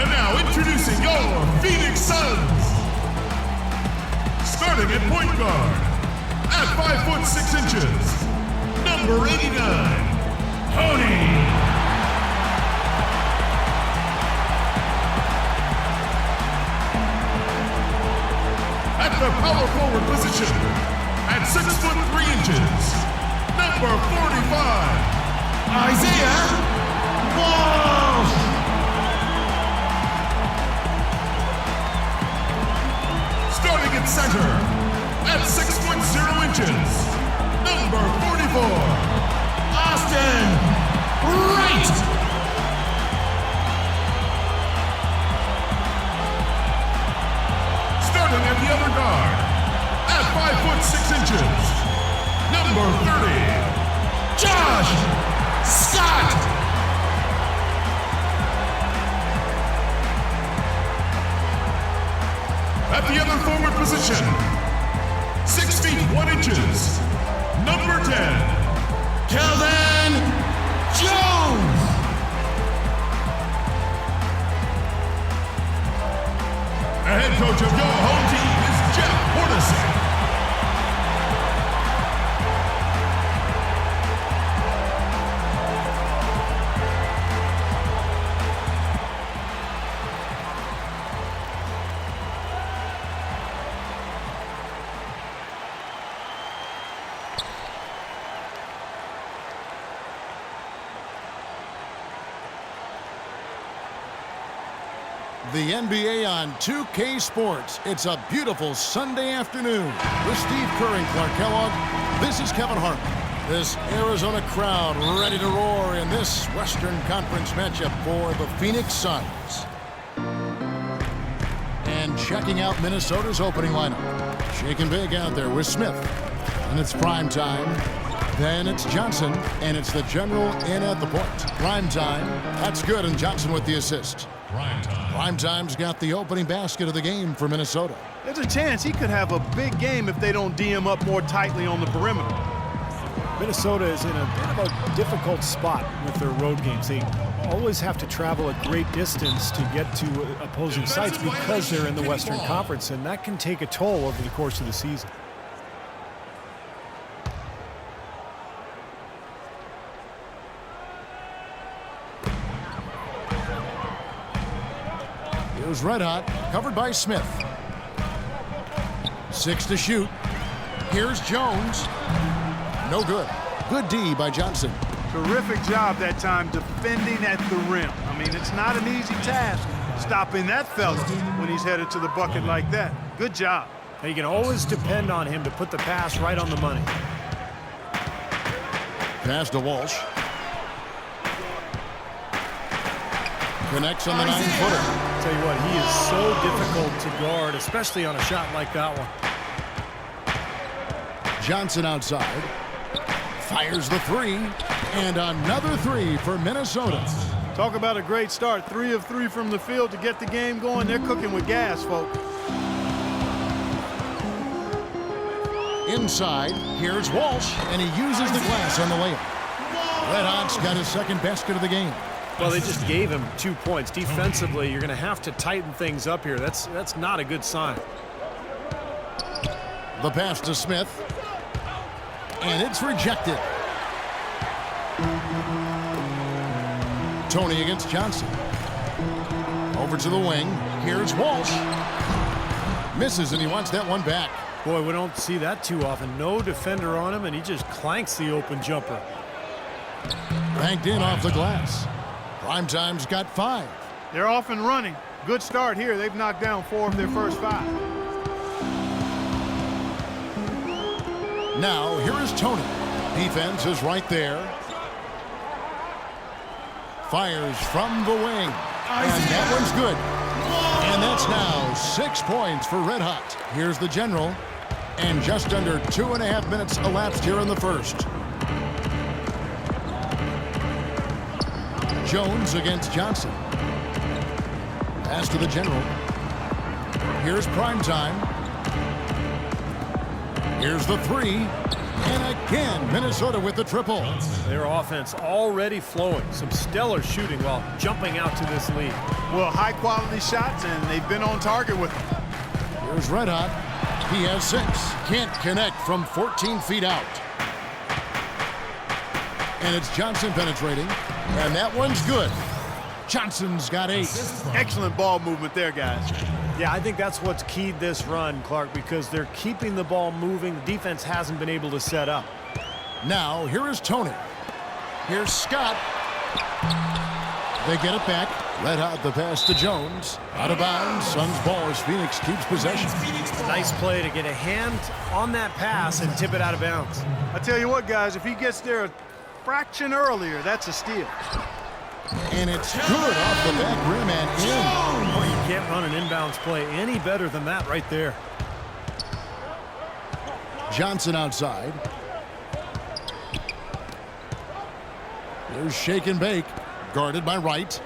And now introducing your Phoenix Suns. Starting at point guard, at 5'6", number 89, Tony. At the power forward position, at 6'3", number 45, Isaiah Walsh. Starting at center, at 6'0", number 44, Austin Wright. Starting at the other guard, at 5'6", number 30, Josh Scott. At the other forward position, 6 feet 1 inches, number 10, Kelvin Jones. The head coach of your home team is Jeff Hornacek. The NBA on 2K Sports. It's a beautiful Sunday afternoon. With Steve Kerr and Clark Kellogg, this is Kevin Hartman. This Arizona crowd ready to roar in this Western Conference matchup for the Phoenix Suns. And checking out Minnesota's opening lineup. Shaking big out there with Smith. And it's prime time. Then it's Johnson, and it's the general in at the point. Prime time. That's good, and Johnson with the assist. Prime time's got the opening basket of the game for Minnesota. There's a chance he could have a big game if they don't D him up more tightly on the perimeter. Minnesota is in a bit of a difficult spot with their road games. They always have to travel a great distance to get to opposing sites because they're in the Western Conference, and that can take a toll over the course of the season. Here's Red Hot, covered by Smith. 6 to shoot. Here's Jones. No good. Good D by Johnson. Terrific job that time defending at the rim. I mean, it's not an easy task stopping that fella when he's headed to the bucket like that. Good job. And you can always depend on him to put the pass right on the money. Pass to Walsh. Connects on the 9-footer. Tell you what, he is so difficult to guard, especially on a shot like that one. Johnson outside. Fires the 3. And another 3 for Minnesota. Talk about a great start. 3 of 3 from the field to get the game going. They're cooking with gas, folks. Inside, here's Walsh, and he uses the glass on the layup. Red Hot's got his second basket of the game. Well, they just gave him 2 points. Defensively, you're going to have to tighten things up here. That's not a good sign. The pass to Smith. And it's rejected. Tony against Johnson. Over to the wing. Here's Walsh. Misses, and he wants that one back. Boy, we don't see that too often. No defender on him, and he just clanks the open jumper. Banked in off the glass. Prime time's got 5. They're off and running. Good start here. They've knocked down 4 of their first 5. Now, here is Tony. Defense is right there. Fires from the wing. And that one's good. And that's now 6 points for Red Hot. Here's the general. And just under 2.5 minutes elapsed here in the first. Jones against Johnson. Pass to the general. Here's prime time. Here's the 3. And again, Minnesota with the triple. Their offense already flowing. Some stellar shooting while jumping out to this lead. Well, high-quality shots, and they've been on target with them. Here's Red Hot. He has 6. Can't connect from 14 feet out. And it's Johnson penetrating. And that one's good. Johnson's got 8. Excellent ball movement there, guys. Yeah, I think that's what's keyed this run, Clark, because they're keeping the ball moving. The defense hasn't been able to set up. Now, here is Tony. Here's Scott. They get it back. Red Hot the pass to Jones. Out of bounds. Suns ball as Phoenix keeps possession. Nice play to get a hand on that pass and tip it out of bounds. I tell you what, guys, if he gets there a fraction earlier, that's a steal. And it's good off the back rim and in. Oh, you can't run an inbounds play any better than that right there. Johnson outside. There's shake and bake. Guarded by Wright.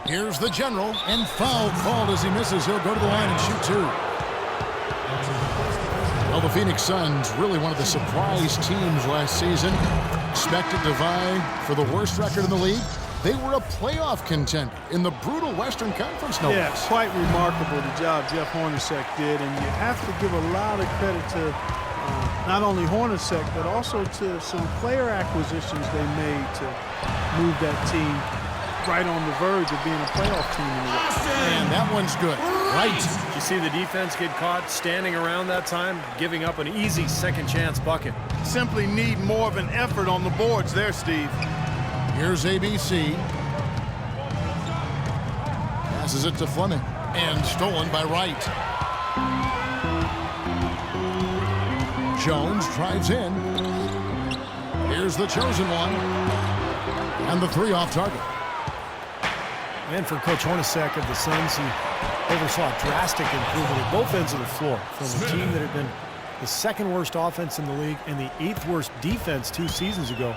Here's the general, and foul called as he misses. He'll go to the line and shoot 2. Well, the Phoenix Suns, really one of the surprise teams last season. Expected to vie for the worst record in the league. They were a playoff contender in the brutal Western Conference, no Yeah, less. quite remarkable the job Jeff Hornacek did, and you have to give a lot of credit to not only Hornacek, but also to some player acquisitions they made to move that team right on the verge of being a playoff team in the West. And that one's good. Right. Did you see the defense get caught standing around that time, giving up an easy second chance bucket? Simply need more of an effort on the boards there, Steve. Here's ABC. Passes it to Fleming. And stolen by Wright. Jones drives in. Here's the chosen one. And the 3 off target. And for Coach Hornacek of the Suns, he oversaw drastic improvement at both ends of the floor from a team that had been the 2nd worst offense in the league and the 8th worst defense 2 seasons ago.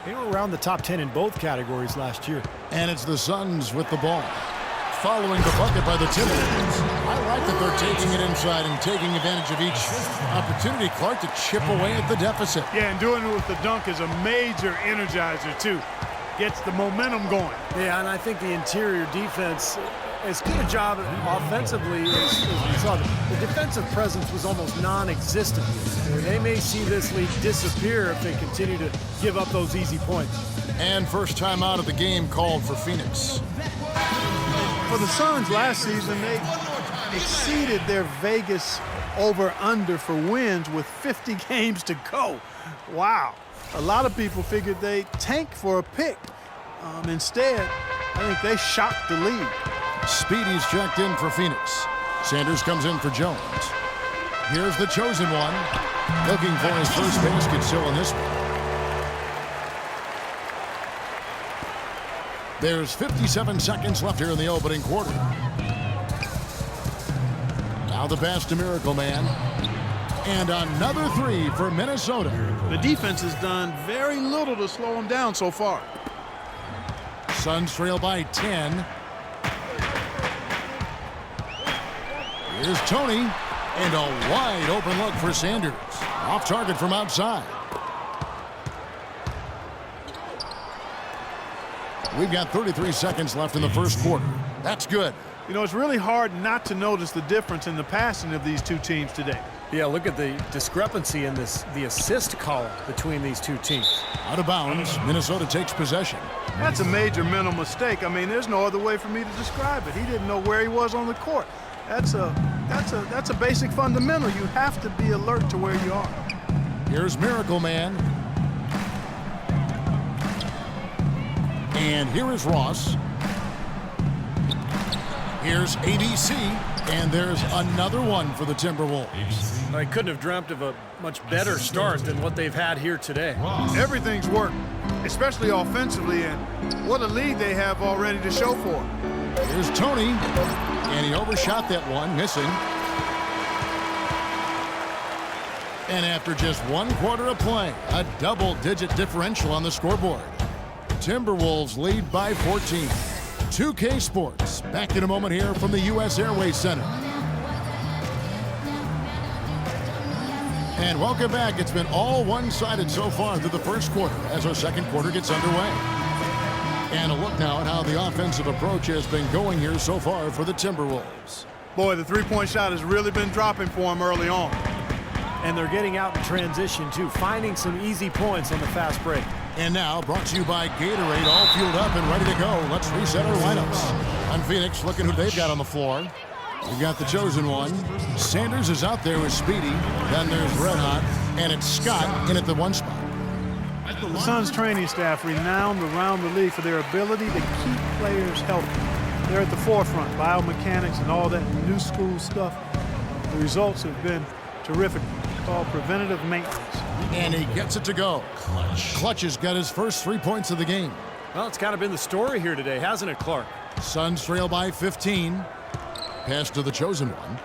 They were around the top 10 in both categories last year. And it's the Suns with the ball. Following the bucket by the Timberwolves. I like that they're taking it inside and taking advantage of each opportunity, Clark, to chip away at the deficit. Yeah, and doing it with the dunk is a major energizer, too. Gets the momentum going. Yeah, and I think the interior defense, as good a job offensively as we saw. The defensive presence was almost non-existent. They may see this lead disappear if they continue to give up those easy points. And first time out of the game called for Phoenix. For the Suns last season, they exceeded their Vegas over-under for wins with 50 games to go. Wow. A lot of people figured they'd tank for a pick. Instead, I think they shocked the league. Speedy's checked in for Phoenix. Sanders comes in for Jones. Here's the chosen one. Looking for his first basket still in this one. There's 57 seconds left here in the opening quarter. Now the pass to Miracle Man. And another 3 for Minnesota. The defense has done very little to slow them down so far. Suns trail by 10. Here's Tony. And a wide open look for Sanders. Off target from outside. We've got 33 seconds left in the first quarter. That's good. You know, it's really hard not to notice the difference in the passing of these 2 teams today. Yeah, look at the discrepancy in the assist column between these 2 teams. Out of bounds, Minnesota takes possession. That's a major mental mistake. I mean, there's no other way for me to describe it. He didn't know where he was on the court. That's a basic fundamental. You have to be alert to where you are. Here's Miracle Man. And here is Ross. Here's ABC. And there's another one for the Timberwolves. I couldn't have dreamt of a much better start than what they've had here today. Everything's worked, especially offensively, and what a lead they have already to show for it. Here's Tony. And he overshot that one, missing. And after just 1 quarter of play, a double-digit differential on the scoreboard. Timberwolves lead by 14. 2K Sports, back in a moment here from the U.S. Airways Center. And welcome back. It's been all one-sided so far through the first quarter as our second quarter gets underway. And a look now at how the offensive approach has been going here so far for the Timberwolves. Boy, the three-point shot has really been dropping for them early on. And they're getting out in transition, too, finding some easy points on the fast break. And now, brought to you by Gatorade, all fueled up and ready to go. Let's reset our lineups. On Phoenix, looking who they've got on the floor. We've got the chosen one. Sanders is out there with Speedy. Then there's Red Hot, and it's Scott in at the one spot. The Suns training staff renowned around the league for their ability to keep players healthy. They're at the forefront, biomechanics and all that new school stuff. The results have been terrific. It's called preventative maintenance. And he gets it to go. Clutch has got his first 3 points of the game. Well, it's kind of been the story here today, hasn't it, Clark? Suns trail by 15. Pass to the chosen one.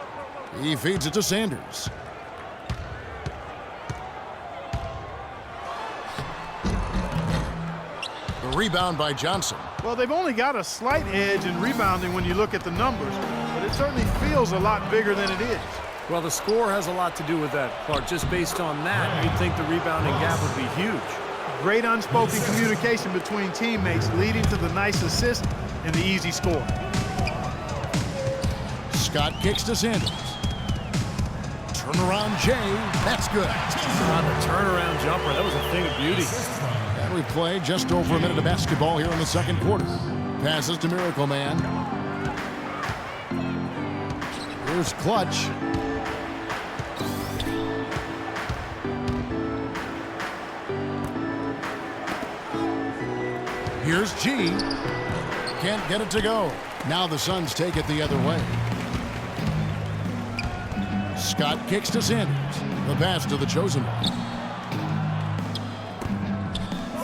He feeds it to Sanders. The rebound by Johnson. Well, they've only got a slight edge in rebounding when you look at the numbers, but it certainly feels a lot bigger than it is. Well, the score has a lot to do with that, Clark. Just based on that, you'd think the rebounding gap would be huge. Great unspoken communication between teammates leading to the nice assist and the easy score. Scott kicks to Sanders. Turnaround Jay. That's good. The turnaround jumper, that was a thing of beauty. And we play just over a minute of basketball here in the second quarter. Passes to Miracle Man. Here's Clutch. Here's G. Can't get it to go. Now the Suns take it the other way. Scott kicks to Sanders. The pass to the chosen one.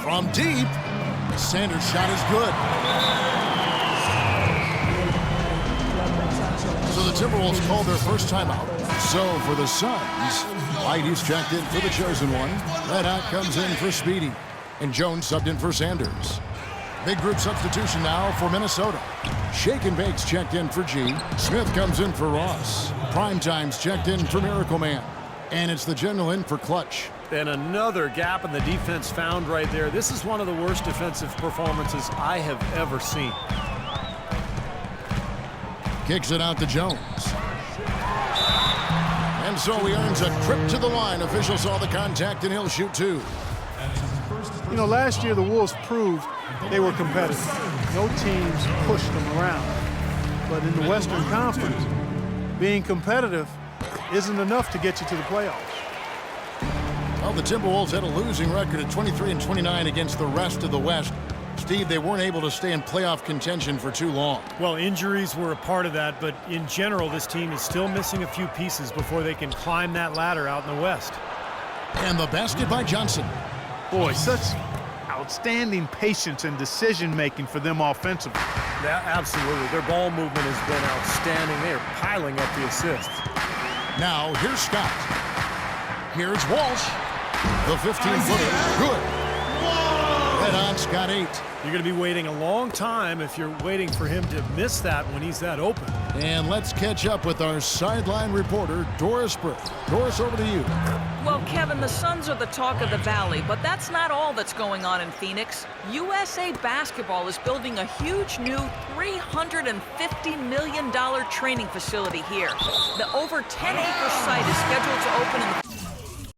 From deep, Sanders' shot is good. So the Timberwolves called their first timeout. So for the Suns, Whitey's checked in for the chosen one. Red Hot comes in for Speedy. And Jones subbed in for Sanders. Big group substitution now for Minnesota. Shake and Bake's checked in for G. Smith comes in for Ross. Primetime's checked in for Miracle Man. And it's the general in for Clutch. And another gap in the defense found right there. This is one of the worst defensive performances I have ever seen. Kicks it out to Jones. And so he earns a trip to the line. Official saw the contact and he'll shoot two. You know, last year the Wolves proved they were competitive. No teams pushed them around. But in the Western Conference, being competitive isn't enough to get you to the playoffs. Well, the Timberwolves had a losing record at 23-29 against the rest of the West. Steve, they weren't able to stay in playoff contention for too long. Well, injuries were a part of that, but in general, this team is still missing a few pieces before they can climb that ladder out in the West. And the basket by Johnson. Boy, such outstanding patience and decision-making for them offensively. Yeah, absolutely. Their ball movement has been outstanding. They are piling up the assists. Now, here's Scott. Here's Walsh. The 15-footer. Good. Red Hot's got 8. You're going to be waiting a long time if you're waiting for him to miss that when he's that open. And let's catch up with our sideline reporter, Doris Britt. Doris, over to you. Well, Kevin, the Suns are the talk of the Valley, but that's not all that's going on in Phoenix. USA Basketball is building a huge new $350 million training facility here. The over 10-acre site is scheduled to open in the